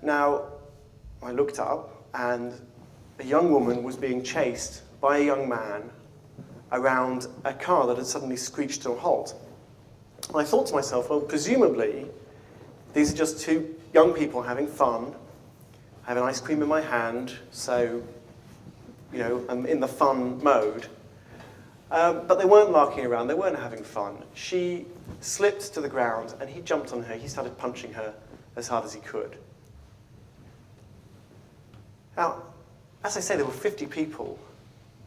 Now, I looked up, and a young woman was being chased by a young man around a car that had suddenly screeched to a halt. And I thought to myself, well, presumably, these are just two young people having fun. I have an ice cream in my hand, so, you know, I'm in the fun mode. But they weren't larking around, they weren't having fun. She slipped to the ground, and he jumped on her. He started punching her as hard as he could. Now, as I say, there were 50 people.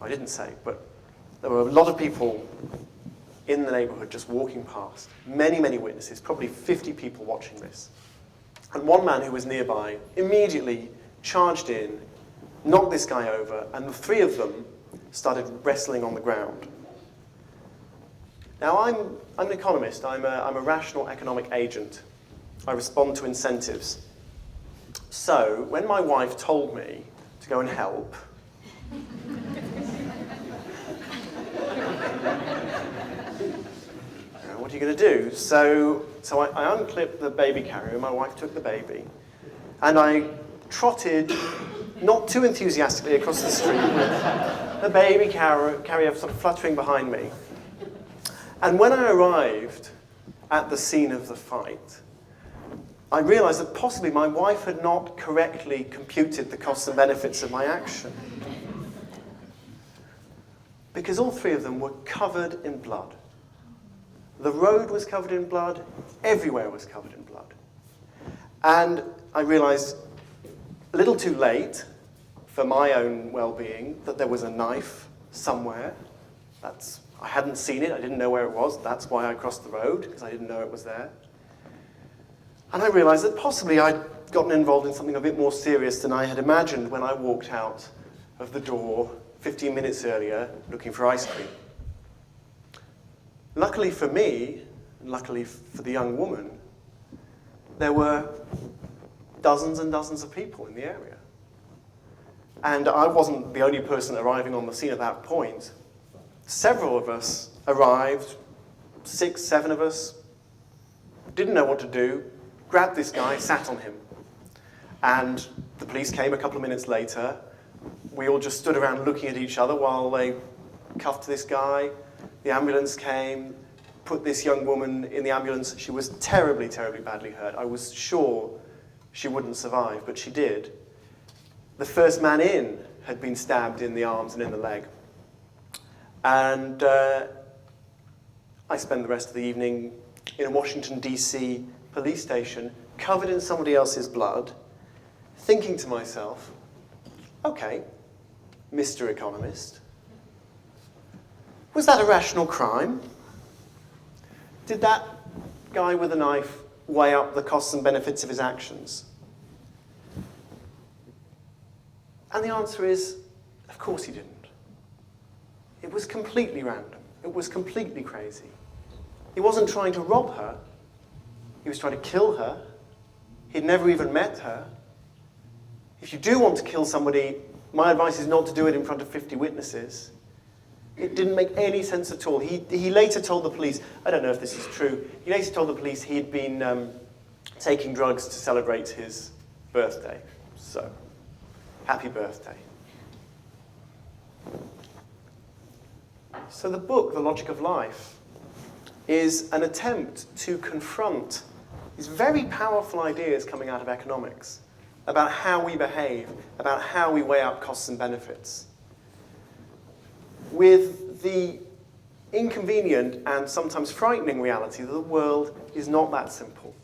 I didn't say, but there were a lot of people in the neighbourhood just walking past. Many, many witnesses, probably 50 people watching this. And one man who was nearby immediately charged in, knocked this guy over, and the three of them started wrestling on the ground. Now, I'm an economist. I'm a rational economic agent. I respond to incentives. So, when my wife told me to go and help, what are you going to do? So I unclipped the baby carrier. My wife took the baby, and I trotted, not too enthusiastically, across the street with the baby carrier sort of fluttering behind me. And when I arrived at the scene of the fight, I realized that possibly my wife had not correctly computed the costs and benefits of my action. Because all three of them were covered in blood. The road was covered in blood, everywhere was covered in blood. And I realized a little too late, for my own well-being, that there was a knife somewhere. I hadn't seen it, I didn't know where it was. That's why I crossed the road, because I didn't know it was there. And I realized that possibly I'd gotten involved in something a bit more serious than I had imagined when I walked out of the door 15 minutes earlier looking for ice cream. Luckily for me, and luckily for the young woman, there were dozens and dozens of people in the area. And I wasn't the only person arriving on the scene at that point. Several of us arrived, 6, 7 of us, didn't know what to do, grabbed this guy, sat on him. And the police came a couple of minutes later. We all just stood around looking at each other while they cuffed this guy. The ambulance came, put this young woman in the ambulance. She was terribly, terribly badly hurt. I was sure she wouldn't survive, but she did. The first man in had been stabbed in the arms and in the leg. And I spent the rest of the evening in a Washington, D.C. police station, covered in somebody else's blood, thinking to myself, okay, Mr. Economist, was that a rational crime? Did that guy with a knife weigh up the costs and benefits of his actions? And the answer is, of course he didn't. It was completely random. It was completely crazy. He wasn't trying to rob her. He was trying to kill her. He'd never even met her. If you do want to kill somebody, my advice is not to do it in front of 50 witnesses. It didn't make any sense at all. He later told the police, I don't know if this is true, he later told the police he'd been taking drugs to celebrate his birthday. So, happy birthday. So the book, The Logic of Life, is an attempt to confront these very powerful ideas coming out of economics about how we behave, about how we weigh up costs and benefits, with the inconvenient and sometimes frightening reality that the world is not that simple,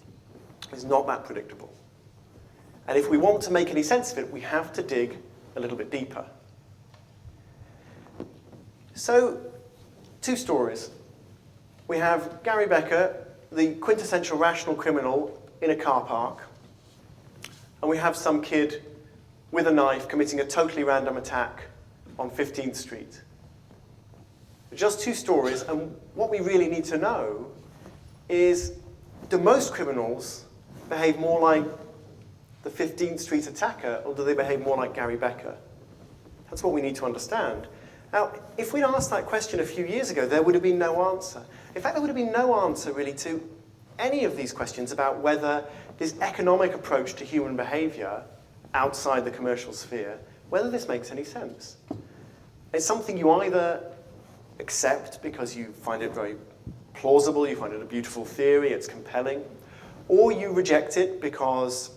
is not that predictable. And if we want to make any sense of it, we have to dig a little bit deeper. So, 2 stories. We have Gary Becker, the quintessential rational criminal in a car park, and we have some kid with a knife committing a totally random attack on 15th Street. Just 2 stories, and what we really need to know is, do most criminals behave more like the 15th Street attacker, or do they behave more like Gary Becker? That's what we need to understand. Now, if we'd asked that question a few years ago, there would have been no answer. In fact, there would have been no answer, really, to any of these questions about whether this economic approach to human behavior outside the commercial sphere, whether this makes any sense. It's something you either accept because you find it very plausible, you find it a beautiful theory, it's compelling, or you reject it because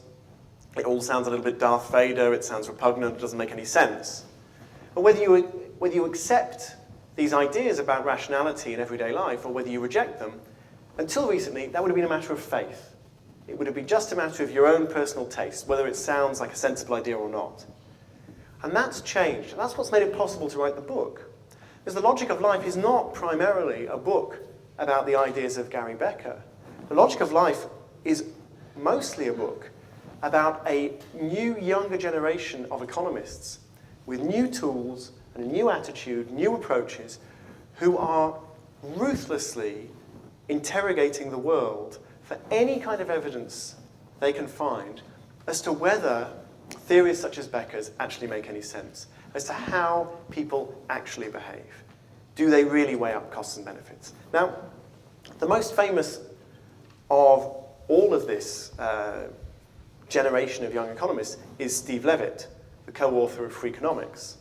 it all sounds a little bit Darth Vader, it sounds repugnant, it doesn't make any sense. But whether you accept these ideas about rationality in everyday life or whether you reject them, until recently, that would have been a matter of faith. It would have been just a matter of your own personal taste, whether it sounds like a sensible idea or not. And that's changed, and that's what's made it possible to write the book. Because The Logic of Life is not primarily a book about the ideas of Gary Becker. The Logic of Life is mostly a book about a new, younger generation of economists with new tools and a new attitude, new approaches, who are ruthlessly interrogating the world for any kind of evidence they can find as to whether theories such as Becker's actually make any sense, as to how people actually behave. Do they really weigh up costs and benefits? Now, the most famous of all of this generation of young economists is Steve Levitt, the co-author of Free Economics.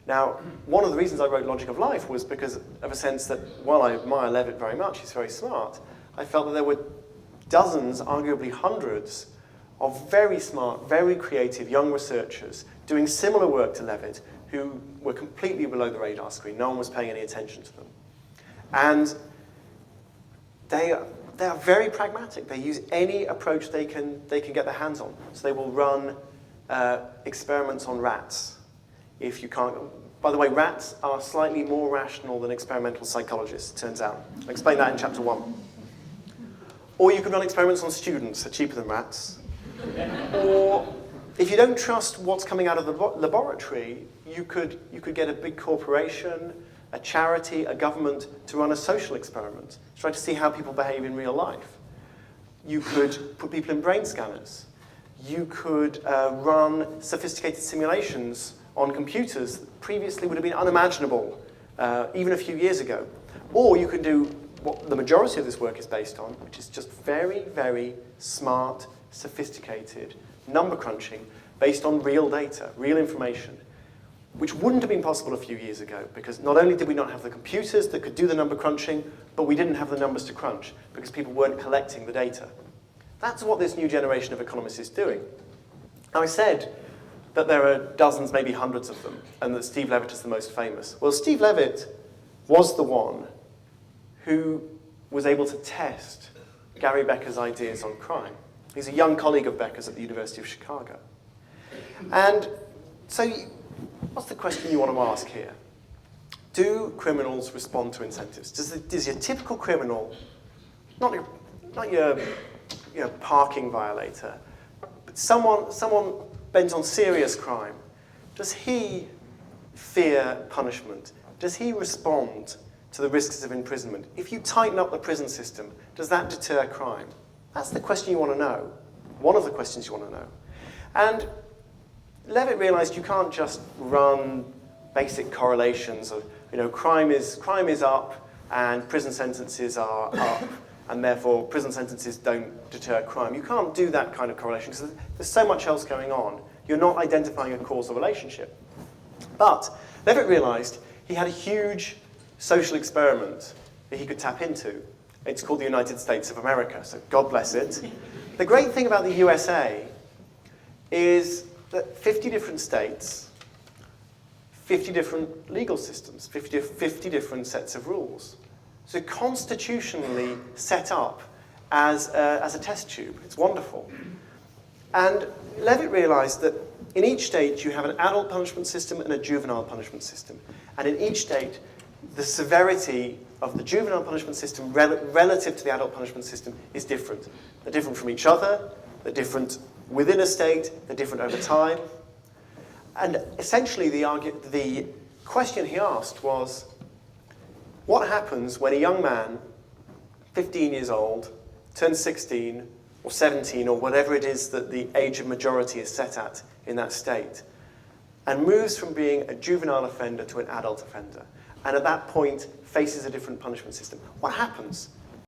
Now, one of the reasons I wrote Logic of Life was because of a sense that while I admire Levitt very much, he's very smart, I felt that there were dozens, arguably hundreds, of very smart, very creative young researchers doing similar work to Levitt who were completely below the radar screen. No one was paying any attention to them. And they are very pragmatic. They use any approach they can get their hands on. So they will run experiments on rats. If you can't, by the way, rats are slightly more rational than experimental psychologists, turns out. I'll explain that in chapter 1. Or you can run experiments on students, they're cheaper than rats. Or if you don't trust what's coming out of the laboratory, you could get a big corporation, a charity, a government to run a social experiment, to try to see how people behave in real life. You could put people in brain scanners. You could run sophisticated simulations on computers that previously would have been unimaginable even a few years ago. Or you could do what the majority of this work is based on, which is just very, very smart, sophisticated number crunching based on real data, real information, which wouldn't have been possible a few years ago because not only did we not have the computers that could do the number crunching, but we didn't have the numbers to crunch because people weren't collecting the data. That's what this new generation of economists is doing. Now, I said that there are dozens, maybe hundreds of them, and that Steve Levitt is the most famous. Well, Steve Levitt was the one who was able to test Gary Becker's ideas on crime. He's a young colleague of Becker's at the University of Chicago. And so what's the question you want to ask here? Do criminals respond to incentives? Does your typical criminal, not your parking violator, but someone bent on serious crime, does he fear punishment? Does he respond to the risks of imprisonment? If you tighten up the prison system, does that deter crime? That's the question you want to know. One of the questions you want to know. And Levitt realized you can't just run basic correlations of, crime is up and prison sentences are up, and therefore prison sentences don't deter crime. You can't do that kind of correlation because there's so much else going on. You're not identifying a causal relationship. But Levitt realized he had a huge social experiment that he could tap into. It's called the United States of America, so God bless it. The great thing about the USA is that 50 different states, 50 different legal systems, 50 different sets of rules. So constitutionally set up as a test tube. It's wonderful. And Levitt realized that in each state you have an adult punishment system and a juvenile punishment system. And in each state, the severity of the juvenile punishment system relative to the adult punishment system is different. They're different from each other, they're different within a state, they're different over time. And essentially the question he asked was, what happens when a young man, 15 years old, turns 16 or 17 or whatever it is that the age of majority is set at in that state, and moves from being a juvenile offender to an adult offender, and at that point faces a different punishment system? What happens?